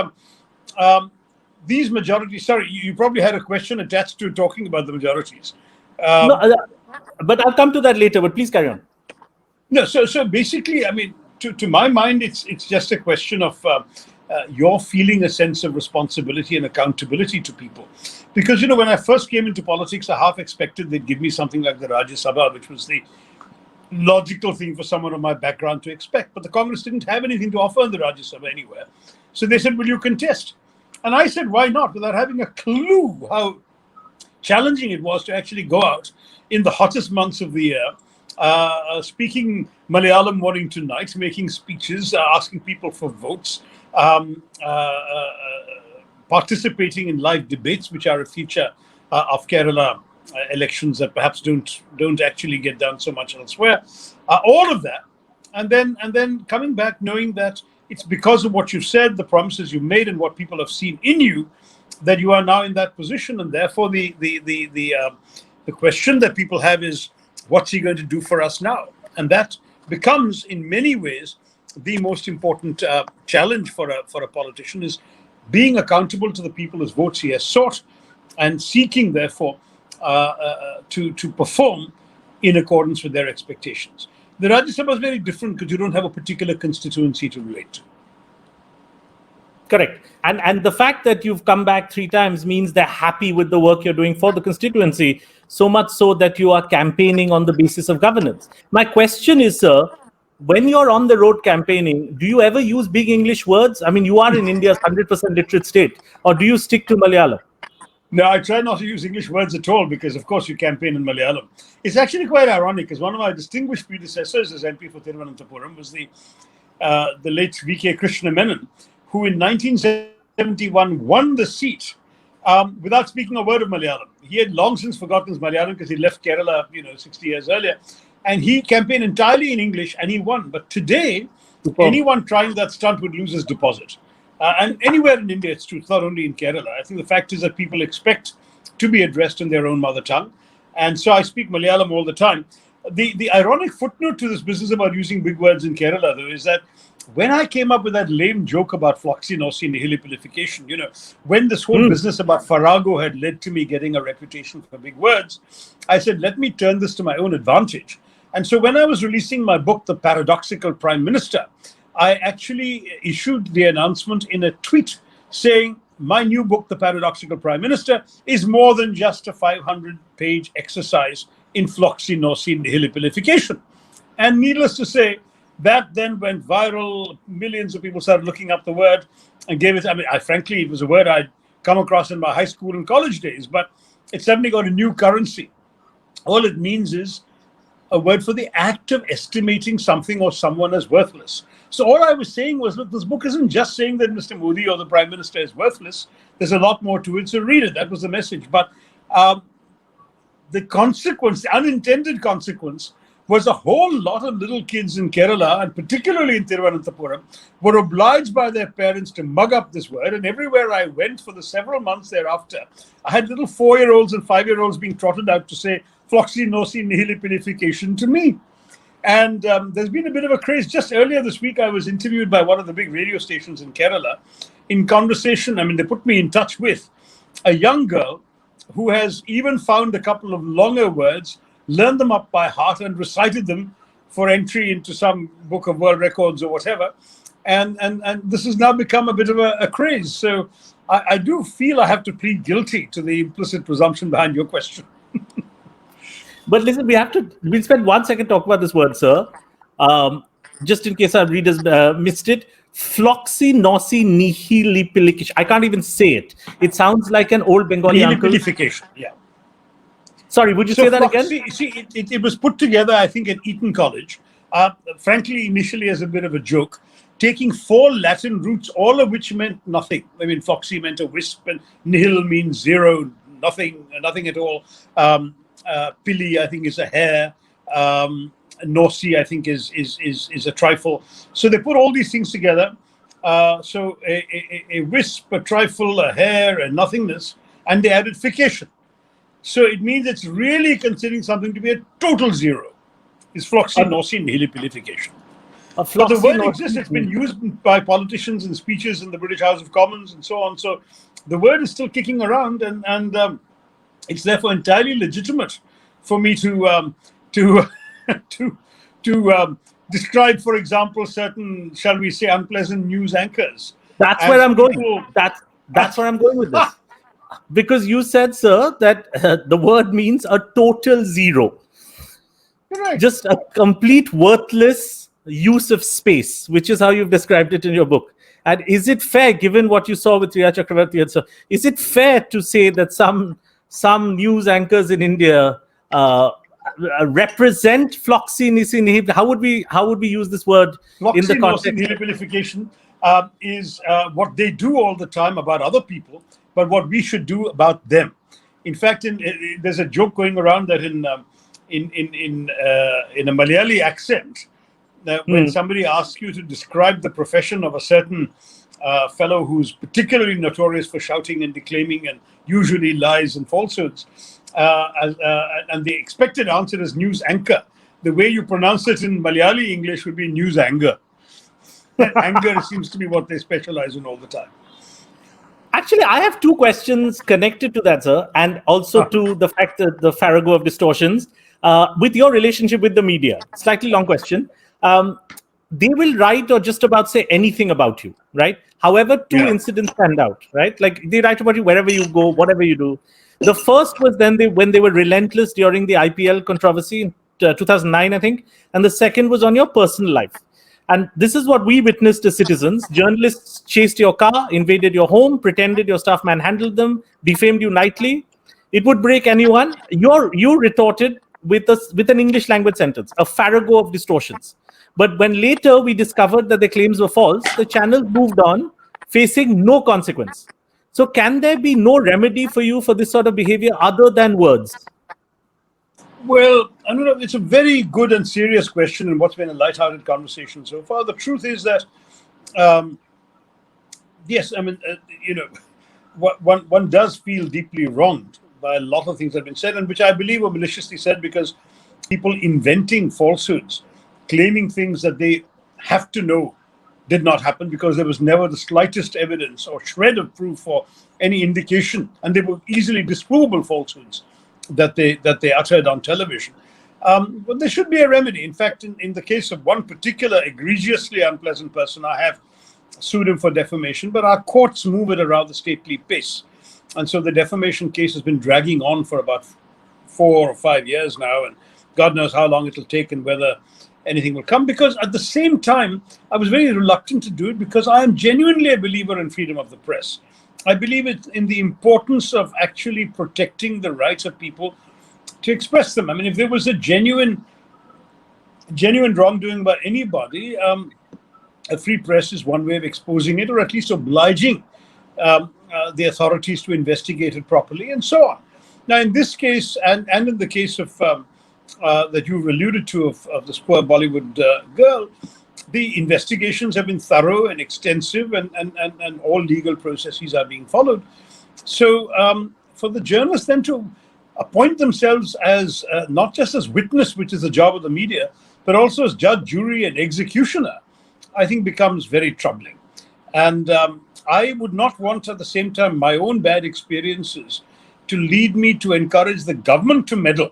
these majorities, sorry, you probably had a question attached to talking about the majorities. But I'll come to that later, but please carry on. No, so basically, I mean, to my mind, it's just a question of you're feeling a sense of responsibility and accountability to people. Because, when I first came into politics, I half expected they'd give me something like the Rajya Sabha, which was the logical thing for someone of my background to expect. But the Congress didn't have anything to offer in the Rajya Sabha anywhere. So they said, will you contest? And I said, why not? Without having a clue how challenging it was to actually go out in the hottest months of the year, speaking Malayalam morning to night, making speeches, asking people for votes, participating in live debates, which are a feature of Kerala elections that perhaps don't actually get done so much elsewhere. All of that, and then coming back knowing that it's because of what you've said, the promises you've made, and what people have seen in you, that you are now in that position. And therefore, the question that people have is, what's he going to do for us now? And that becomes, in many ways, the most important challenge for a politician, is being accountable to the people whose votes he has sought, and seeking, therefore, to perform in accordance with their expectations. The Rajya Sabha is very different because you don't have a particular constituency to relate to. Correct. And the fact that you've come back 3 times means they're happy with the work you're doing for the constituency, so much so that you are campaigning on the basis of governance. My question is, sir, when you're on the road campaigning, do you ever use big English words? I mean, you are in India's 100% literate state, or do you stick to Malayalam? No, I try not to use English words at all because, of course, you campaign in Malayalam. It's actually quite ironic because one of my distinguished predecessors as MP for Thiruvananthapuram was the late V.K. Krishna Menon, who in 1971 won the seat without speaking a word of Malayalam. He had long since forgotten his Malayalam because he left Kerala, 60 years earlier. And he campaigned entirely in English and he won. But today, anyone trying that stunt would lose his deposit. And anywhere in India, it's true. It's not only in Kerala. I think the fact is that people expect to be addressed in their own mother tongue. And so I speak Malayalam all the time. The ironic footnote to this business about using big words in Kerala, though, is that when I came up with that lame joke about floxinosi nihilipilification, when this whole business about Farrago had led to me getting a reputation for big words, I said, let me turn this to my own advantage. And so when I was releasing my book, The Paradoxical Prime Minister, I actually issued the announcement in a tweet saying, my new book, The Paradoxical Prime Minister, is more than just a 500-page exercise in floxinosi nihilipilification. And needless to say, that then went viral. Millions of people started looking up the word and gave it. I mean, frankly, it was a word I'd come across in my high school and college days, but it suddenly got a new currency. All it means is a word for the act of estimating something or someone as worthless. So all I was saying was, look, this book isn't just saying that Mr. Modi or the Prime Minister is worthless. There's a lot more to it, so read it. That was the message. But the consequence, the unintended consequence, was a whole lot of little kids in Kerala, and particularly in Thiruvananthapuram, were obliged by their parents to mug up this word. And everywhere I went for the several months thereafter, I had little 4-year-olds and 5-year-olds being trotted out to say, Floxy nosi nihilipilification to me. And there's been a bit of a craze. Just earlier this week, I was interviewed by one of the big radio stations in Kerala. In conversation, I mean, they put me in touch with a young girl who has even found a couple of longer words, learned them up by heart, and recited them for entry into some book of world records or whatever. And this has now become a bit of a craze. So I do feel I have to plead guilty to the implicit presumption behind your question. But listen, we'll spend 1 second talking about this word, sir. Just in case our readers missed it. Floxy nosi nihilipilikish. I can't even say it. It sounds like an old Bengali uncle. Nihilipilification, yeah. Sorry, would you say that again? It was put together, I think, at Eton College, frankly, initially as a bit of a joke, taking 4 Latin roots, all of which meant nothing. I mean, floxy meant a wisp, and nihil means zero, nothing at all. Pili, I think, is a hair. Nosi, I think, is a trifle. So they put all these things together. So a wisp, a trifle, a hair, a nothingness, and they added fication. So it means it's really considering something to be a total zero. It's floxy nosi nihilipilification. But the word exists. It's been used by politicians in speeches in the British House of Commons and so on. So the word is still kicking around, and it's therefore entirely legitimate for me to describe, for example, certain, shall we say, unpleasant news anchors. That's where I'm going. That's where I'm going with this. Because you said, sir, that the word means a total zero. Correct. Just a complete worthless use of space, which is how you've described it in your book. And is it fair, given what you saw with Riya Chakravarti and so, is it fair to say that some news anchors in India represent floxy nihilipilification? How would we use this word in the context? Nihilipilification is what they do all the time about other people, but what we should do about them. In fact, there's a joke going around that in a Malayali accent, when somebody asks you to describe the profession of a certain fellow who's particularly notorious for shouting and declaiming and usually lies and falsehoods, and the expected answer is news anchor, the way you pronounce it in Malayali English would be news anger. Anger seems to be what they specialize in all the time. Actually, I have 2 questions connected to that, sir, and also to the fact that the farrago of distortions, with your relationship with the media. Slightly long question. They will write or just about say anything about you, right? However, 2 incidents stand out, right? Like they write about you wherever you go, whatever you do. The first was when they were relentless during the IPL controversy in 2009, I think. And the second was on your personal life. And this is what we witnessed as citizens. Journalists chased your car, invaded your home, pretended your staff manhandled them, defamed you nightly. It would break anyone. You retorted with an English language sentence, a farrago of distortions. But when later we discovered that the claims were false, the channel moved on, facing no consequence. So can there be no remedy for you for this sort of behavior other than words? Well, Anuvab, it's a very good and serious question in what's been a lighthearted conversation so far. The truth is that, yes, I mean, one does feel deeply wronged by a lot of things that have been said, and which I believe were maliciously said because people inventing falsehoods, claiming things that they have to know did not happen because there was never the slightest evidence or shred of proof or any indication, and they were easily disprovable falsehoods that they uttered on television. But there should be a remedy. In fact, in the case of one particular egregiously unpleasant person, I have sued him for defamation, but our courts move at a rather stately pace. And so the defamation case has been dragging on for about 4 or 5 years now, and God knows how long it'll take and whether anything will come. Because at the same time, I was very reluctant to do it because I am genuinely a believer in freedom of the press. I believe in the importance of actually protecting the rights of people to express them. I mean, if there was a genuine wrongdoing by anybody, a free press is one way of exposing it, or at least obliging the authorities to investigate it properly, and so on. Now, in this case, and in the case of that you've alluded to of this poor Bollywood girl, the investigations have been thorough and extensive, and all legal processes are being followed. So for the journalists then to appoint themselves as not just as witness, which is the job of the media, but also as judge, jury, and executioner, I think becomes very troubling. And I would not want at the same time my own bad experiences to lead me to encourage the government to meddle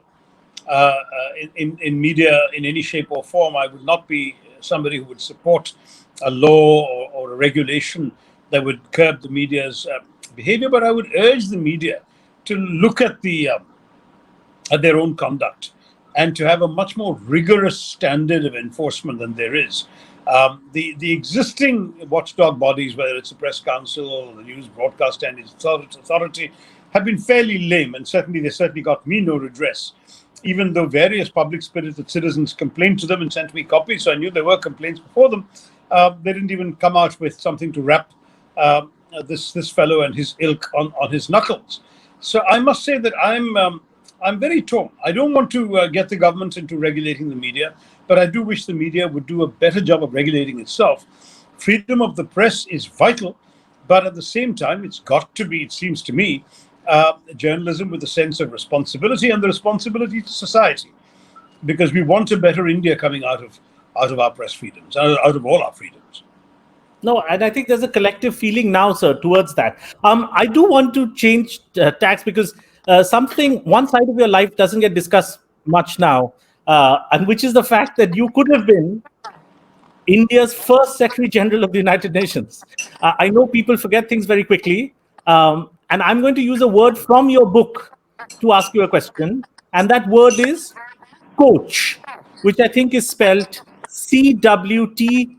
in media in any shape or form. I would not be somebody who would support a law or a regulation that would curb the media's behavior, but I would urge the media to look at their own conduct and to have a much more rigorous standard of enforcement than there is. The existing watchdog bodies, whether it's the Press Council or the News Broadcast Standards Authority, have been fairly lame, and they certainly got me no redress, even though various public-spirited citizens complained to them and sent me copies, so I knew there were complaints before them. They didn't even come out with something to rap this fellow and his ilk on his knuckles. So I must say that I'm very torn. I don't want to get the government into regulating the media, but I do wish the media would do a better job of regulating itself. Freedom of the press is vital, but at the same time, it's got to be, it seems to me, journalism with a sense of responsibility and the responsibility to society, because we want a better India coming out of our press freedoms, out of all our freedoms. No, and I think there's a collective feeling now, sir, towards that. I do want to change tax, because one side of your life doesn't get discussed much now, and which is the fact that you could have been India's first Secretary General of the United Nations. I know people forget things very quickly, and I'm going to use a word from your book to ask you a question, and that word is coach, which I think is spelled CWTCH.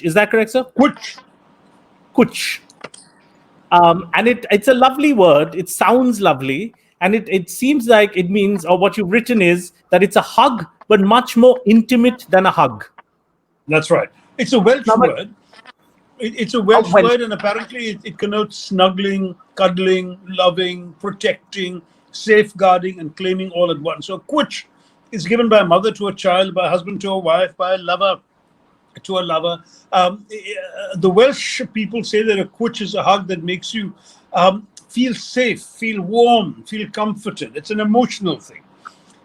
Is that correct, sir? Kuch. And it's a lovely word. It sounds lovely. And it seems like it means, or what you've written is, that it's a hug, but much more intimate than a hug. That's right. It's a Welsh word. It's a Welsh word, and apparently it connotes snuggling, cuddling, loving, protecting, safeguarding, and claiming all at once. So kuch is given by a mother to a child, by a husband to a wife, by a lover to a lover. The Welsh people say that a kuch is a hug that makes you feel safe, feel warm, feel comforted. It's an emotional thing.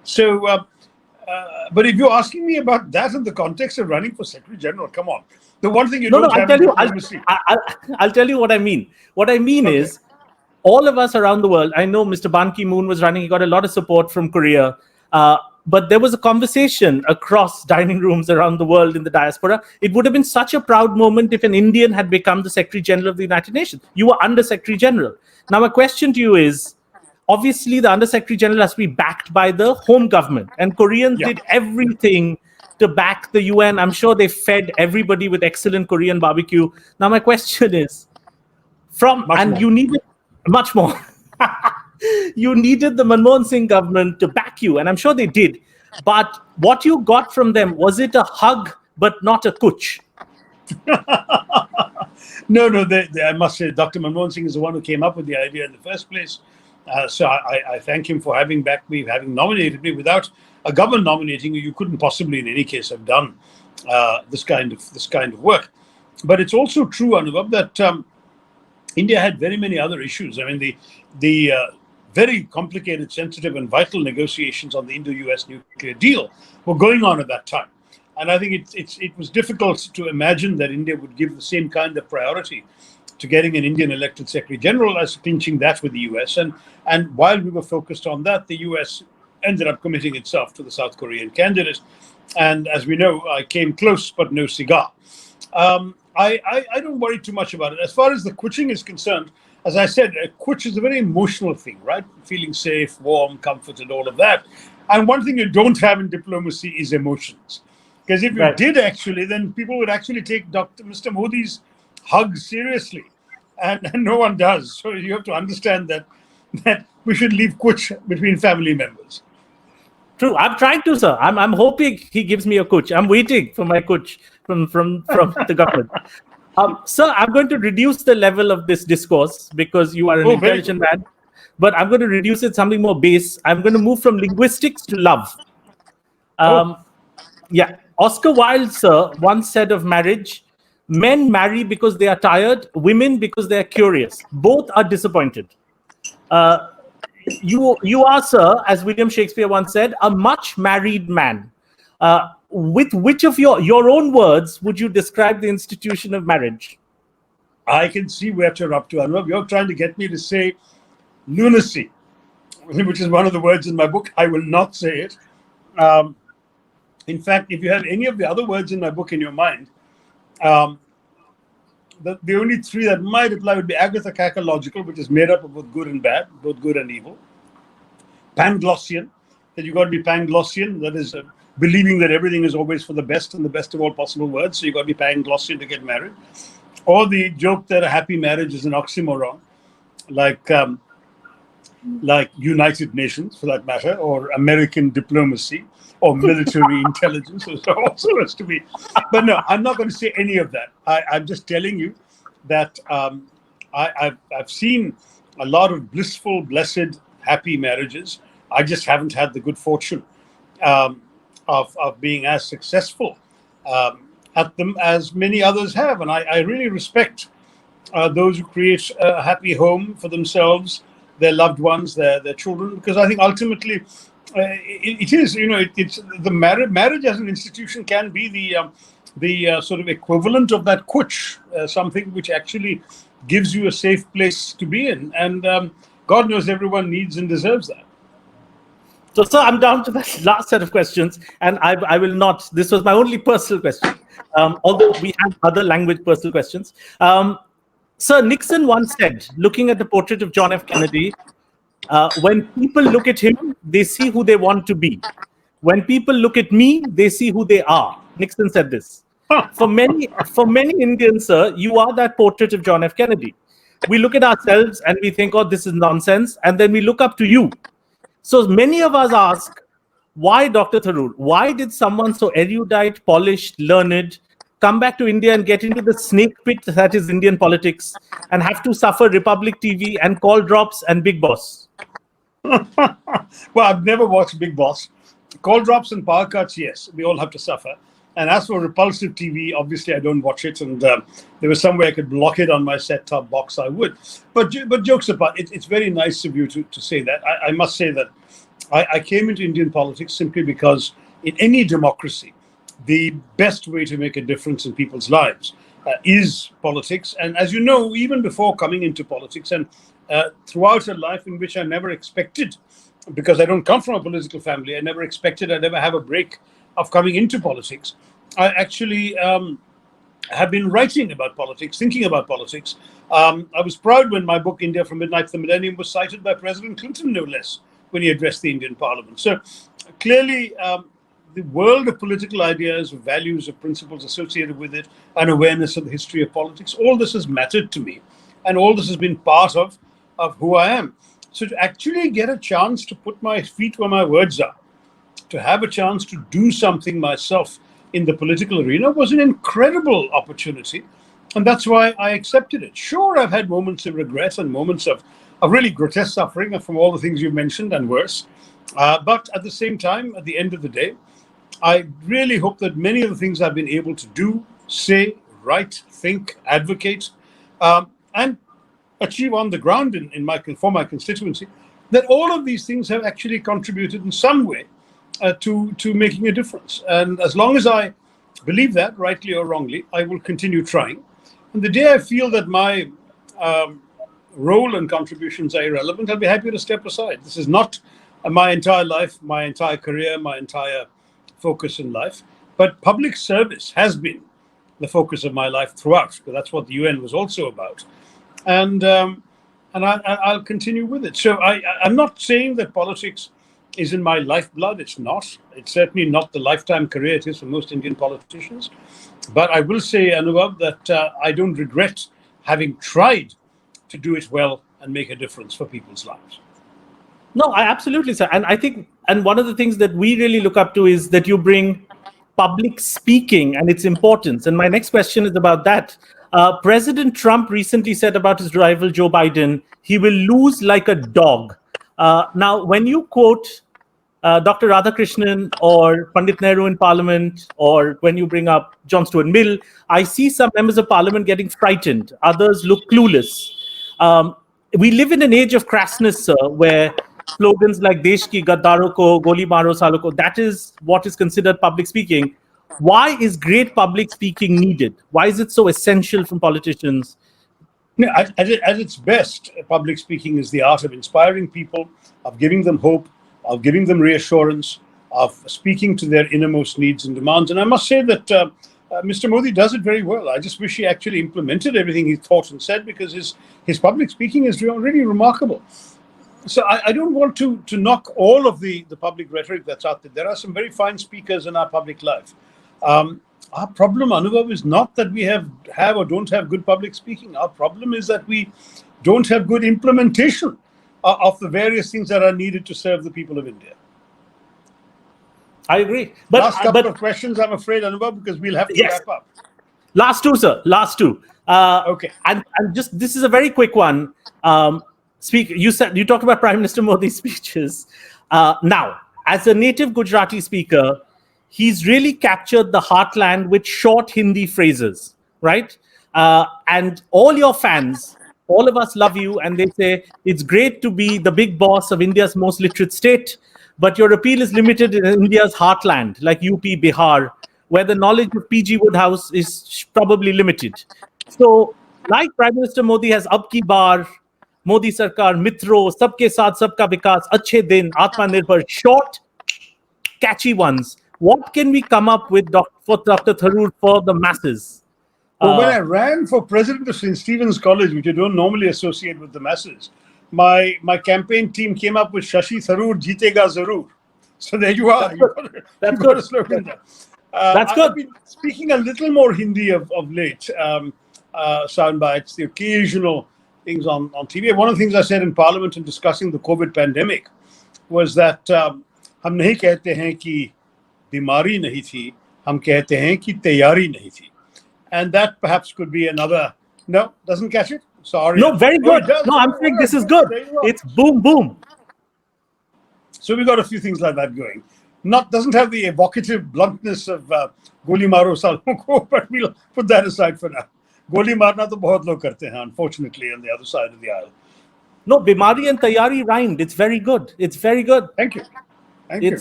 So, but if you're asking me about that in the context of running for Secretary General, come on. The one thing I'll tell you what I mean. What I mean is, all of us around the world, I know Mr. Ban Ki-moon was running, he got a lot of support from Korea, but there was a conversation across dining rooms around the world in the diaspora. It would have been such a proud moment if an Indian had become the Secretary General of the United Nations. You were Under Secretary General. Now, my question to you is, obviously, the Under Secretary General has to be backed by the home government, and Koreans did everything to back the UN. I'm sure they fed everybody with excellent Korean barbecue. Now, my question is, you needed much more. You needed the Manmohan Singh government to back you, and I'm sure they did. But what you got from them, was it a hug, but not a kuch? No, I must say, Dr. Manmohan Singh is the one who came up with the idea in the first place. So I thank him for having backed me, having nominated me. Without a government nominating you, you couldn't possibly, in any case, have done this kind of work. But it's also true, Anuvab, that India had very many other issues. I mean, the very complicated, sensitive, and vital negotiations on the Indo-US nuclear deal were going on at that time. And I think it was difficult to imagine that India would give the same kind of priority to getting an Indian elected Secretary General as clinching that with the US. And while we were focused on that, the US ended up committing itself to the South Korean candidate. And as we know, I came close, but no cigar. I don't worry too much about it. As far as the kuching is concerned, as I said, kuch is a very emotional thing, right? Feeling safe, warm, comforted, all of that. And one thing you don't have in diplomacy is emotions. Because if you did actually, then people would actually take Mr. Modi's hug seriously. And no one does. So you have to understand that that we should leave kuch between family members. True. I'm trying to, sir. I'm hoping he gives me a kuch. I'm waiting for my kuch from the government. Sir, I'm going to reduce the level of this discourse because you are an Oh, very good. intelligent man. But I'm going to reduce it something more base. I'm going to move from linguistics to love. Oh, Yeah. Oscar Wilde, sir, once said of marriage, men marry because they are tired, women because they are curious. Both are disappointed. You are, sir, as William Shakespeare once said, a much married man. With which of your own words would you describe the institution of marriage? I can see where you're up to, Anuvab. You're trying to get me to say lunacy, which is one of the words in my book. I will not say it. In fact, if you have any of the other words in my book in your mind, the only three that might apply would be agathocacological, which is made up of both good and bad, both good and evil. Panglossian, that you've got to be Panglossian, that is believing that everything is always for the best and the best of all possible words, so you've got to be Panglossian to get married. Or the joke that a happy marriage is an oxymoron, like United Nations, for that matter, or American diplomacy, or military intelligence, or so all supposed to be. But no, I'm not going to say any of that. I'm just telling you that I've seen a lot of blissful, blessed, happy marriages. I just haven't had the good fortune of being as successful at them as many others have. And I really respect those who create a happy home for themselves, their loved ones, their children, because I think ultimately it is, it's the marriage as an institution can be the sort of equivalent of that kuch, something which actually gives you a safe place to be in. And God knows everyone needs and deserves that. So, sir, I'm down to that last set of questions, and I will not. This was my only personal question, although we have other language personal questions. Sir, Nixon once said, looking at the portrait of John F. Kennedy, when people look at him, they see who they want to be. When people look at me, they see who they are. Nixon said this. For many Indians, sir, you are that portrait of John F. Kennedy. We look at ourselves and we think, oh, this is nonsense. And then we look up to you. So many of us ask, why Dr. Tharoor? Why did someone so erudite, polished, learned, come back to India and get into the snake pit that is Indian politics and have to suffer Republic TV and call drops and Big Boss? Well, I've never watched Big Boss. Call drops and power cuts, yes, we all have to suffer. And as for repulsive TV, obviously I don't watch it. And there was some way I could block it on my set-top box, I would. But jokes apart, it's very nice of you to say that. I must say that I came into Indian politics simply because in any democracy, the best way to make a difference in people's lives is politics. And as you know, even before coming into politics and throughout a life in which I never expected, because I don't come from a political family, I never expected I'd ever have a break of coming into politics. I actually have been writing about politics, thinking about politics. I was proud when my book, India from Midnight to the Millennium, was cited by President Clinton, no less, when he addressed the Indian Parliament. So clearly, the world of political ideas, of values, of principles associated with it, and awareness of the history of politics, all this has mattered to me. And all this has been part of who I am. So to actually get a chance to put my feet where my words are, to have a chance to do something myself in the political arena was an incredible opportunity. And that's why I accepted it. Sure, I've had moments of regret and moments of really grotesque suffering from all the things you've mentioned and worse. But at the same time, at the end of the day, I really hope that many of the things I've been able to do, say, write, think, advocate, and achieve on the ground for my constituency, that all of these things have actually contributed in some way to making a difference. And as long as I believe that, rightly or wrongly, I will continue trying. And the day I feel that my role and contributions are irrelevant, I'll be happy to step aside. This is not my entire life, my entire career, my entire focus in life. But public service has been the focus of my life throughout, because that's what the UN was also about. And I'll continue with it. So I'm not saying that politics is in my lifeblood. It's not. It's certainly not the lifetime career it is for most Indian politicians. But I will say, Anuvab, that I don't regret having tried to do it well and make a difference for people's lives. No, I absolutely, sir. And I think, and one of the things that we really look up to is that you bring public speaking and its importance. And my next question is about that. President Trump recently said about his rival Joe Biden, he will lose like a dog. Now, when you quote Dr. Radhakrishnan or Pandit Nehru in Parliament, or when you bring up John Stuart Mill, I see some members of Parliament getting frightened. Others look clueless. We live in an age of crassness, sir, where slogans like Desh ki gaddaro ko, goli maro salo ko, that is what is considered public speaking. Why is great public speaking needed? Why is it so essential from politicians? At its best, public speaking is the art of inspiring people, of giving them hope, of giving them reassurance, of speaking to their innermost needs and demands. And I must say that Mr. Modi does it very well. I just wish he actually implemented everything he thought and said, because his public speaking is really remarkable. So I don't want to knock all of the public rhetoric that's out there. There are some very fine speakers in our public life. Our problem, Anuvab, is not that we have or don't have good public speaking. Our problem is that we don't have good implementation of the various things that are needed to serve the people of India. I agree. Last couple of questions, I'm afraid, Anuvab, because we'll have to wrap up. Last two, sir. Last two. Okay. And just, this is a very quick one. You talked about Prime Minister Modi's speeches. Now, as a native Gujarati speaker, he's really captured the heartland with short Hindi phrases, right? And all your fans, all of us love you, and they say it's great to be the big boss of India's most literate state, but your appeal is limited in India's heartland, like UP, Bihar, where the knowledge of PG Woodhouse is probably limited. So, like Prime Minister Modi has Ab Ki Baar, Modi Sarkar, Mitro, Sabke Saath, Sabka Vikas, Achhe Din, Atmanirbhar, short, catchy ones. What can we come up with for Dr. Tharoor for the masses? Well, when I ran for president of St. Stephen's College, which I don't normally associate with the masses, my campaign team came up with Shashi Tharoor Jeetega Zarur. So there you are. You've got a slogan there. That's good. I've been speaking a little more Hindi of late, sound bites, the occasional things on TV. One of the things I said in Parliament in discussing the COVID pandemic was that hum nahi kehte hain ki bimari nahi thi, hum kehte hain ki tayari nahi thi. And that perhaps could be another. No, doesn't catch it? Sorry. No, very good. No, I'm saying this is good. It's boom, boom. So we've got a few things like that going. Doesn't have the evocative bluntness of Goli Maro Salo ko, but we'll put that aside for now. Goli marna to bahut log karte hain, unfortunately, on the other side of the aisle. No, Bimari and Tayari rhymed. It's very good. It's very good. Thank you.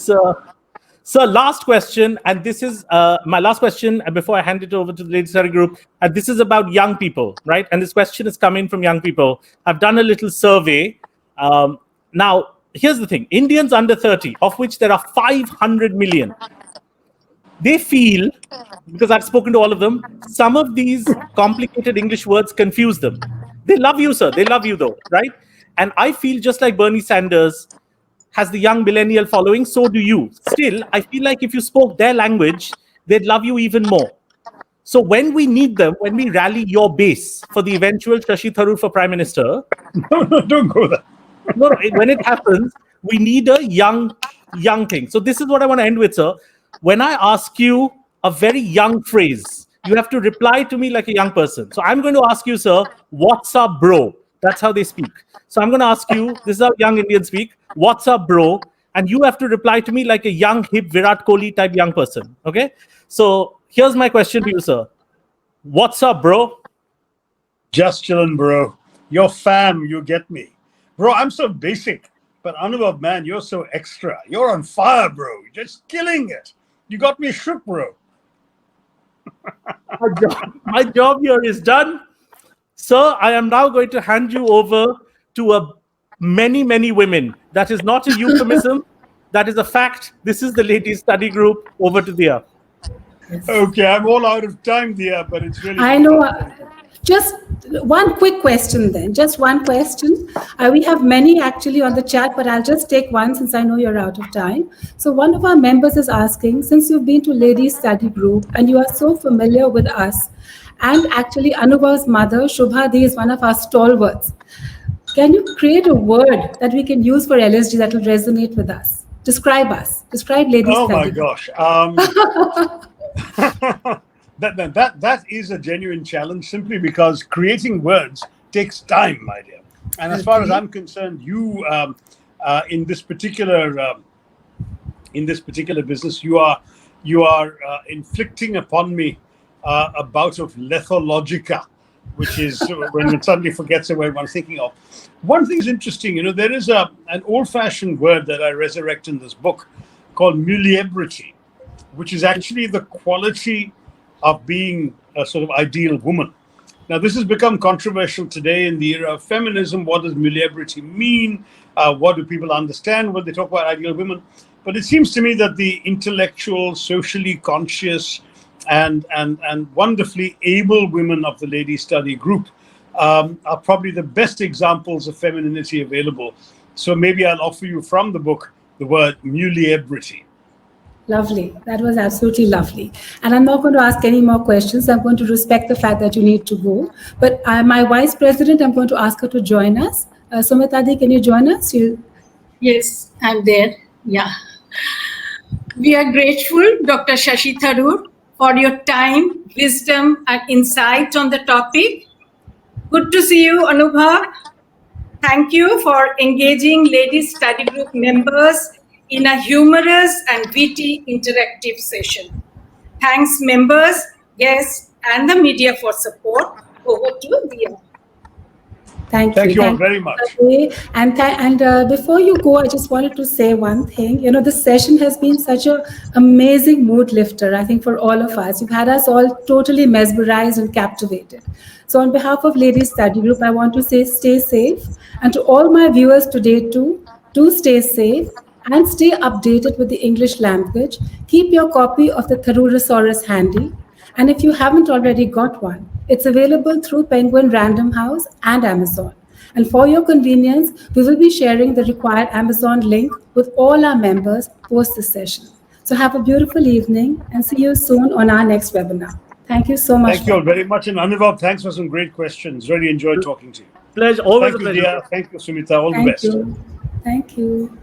Sir, last question, and this is my last question before I hand it over to the ladies study group. And this is about young people, right? And this question is coming from young people. I've done a little survey. Now, here's the thing. Indians under 30, of which there are 500 million, they feel, because I've spoken to all of them, some of these complicated English words confuse them. They love you, sir. They love you, though, right? And I feel just like Bernie Sanders has the young millennial following, so do you. Still, I feel like if you spoke their language, they'd love you even more. So when we need them, when we rally your base for the eventual Shashi Tharoor for Prime Minister... No, don't go there. No, when it happens, we need a young thing. So this is what I want to end with, sir. When I ask you a very young phrase, you have to reply to me like a young person. So I'm going to ask you, sir, what's up, bro? That's how they speak. So I'm going to ask you, this is how young Indians speak, what's up, bro? And you have to reply to me like a young, hip, Virat Kohli type young person. Okay? So here's my question to you, sir. What's up, bro? Just chillin', bro. You're fam, you get me. Bro, I'm so basic. But Anuvab, man, you're so extra. You're on fire, bro. You're just killing it. You got me shook, bro. My job here is done. Sir, I am now going to hand you over to many, many women. That is not a euphemism. That is a fact. This is the ladies study group. Over to Diya. Okay, I'm all out of time, Diya, but it's really... I know. Just one quick question then. Just one question. We have many actually on the chat, but I'll just take one since I know you're out of time. So one of our members is asking, since you've been to ladies study group and you are so familiar with us, and actually Anuvab's mother, Shubha Di, is one of our stalwarts. Can you create a word that we can use for LSG that will resonate with us? Describe us. Describe ladies' Oh my study. gosh. That is a genuine challenge simply because creating words takes time, my dear. And as far as Okay. I'm concerned, you in this particular business, you are inflicting upon me a bout of lethologica, which is when one suddenly forgets the word one's thinking of. One thing is interesting, there is an old-fashioned word that I resurrect in this book called muliebrity, which is actually the quality of being a sort of ideal woman. Now, this has become controversial today in the era of feminism. What does muliebrity mean? What do people understand when they talk about ideal women? But it seems to me that the intellectual, socially conscious, and wonderfully able women of the lady study group are probably the best examples of femininity available. So maybe I'll offer you from the book the word muliebrity. Lovely. That was absolutely lovely. And I'm not going to ask any more questions. I'm going to respect the fact that you need to go. But my vice president, I'm going to ask her to join us. Sumitadi, can you join us? Yes, I'm there. Yeah. We are grateful, Dr. Shashi Tharoor, for your time, wisdom, and insight on the topic. Good to see you, Anubhav. Thank you for engaging ladies study group members in a humorous and witty interactive session. Thanks, members, guests, and the media for support. Over to Diya. Thank Thank you all Thank very much. And before you go, I just wanted to say one thing. This session has been such an amazing mood lifter, I think, for all of us. You've had us all totally mesmerized and captivated. So on behalf of Ladies Study Group, I want to say stay safe. And to all my viewers today too, do stay safe and stay updated with the English language. Keep your copy of the Tharoorosaurus handy. And if you haven't already got one, it's available through Penguin Random House and Amazon. And for your convenience, we will be sharing the required Amazon link with all our members post this session. So have a beautiful evening and see you soon on our next webinar. Thank you so much. Thank you all very much. And Anuvab, thanks for some great questions. Really enjoyed talking to you. Pleasure. Always Thank a you, pleasure. Diya. Thank you, Sumita. All the Thank best. you. Thank you.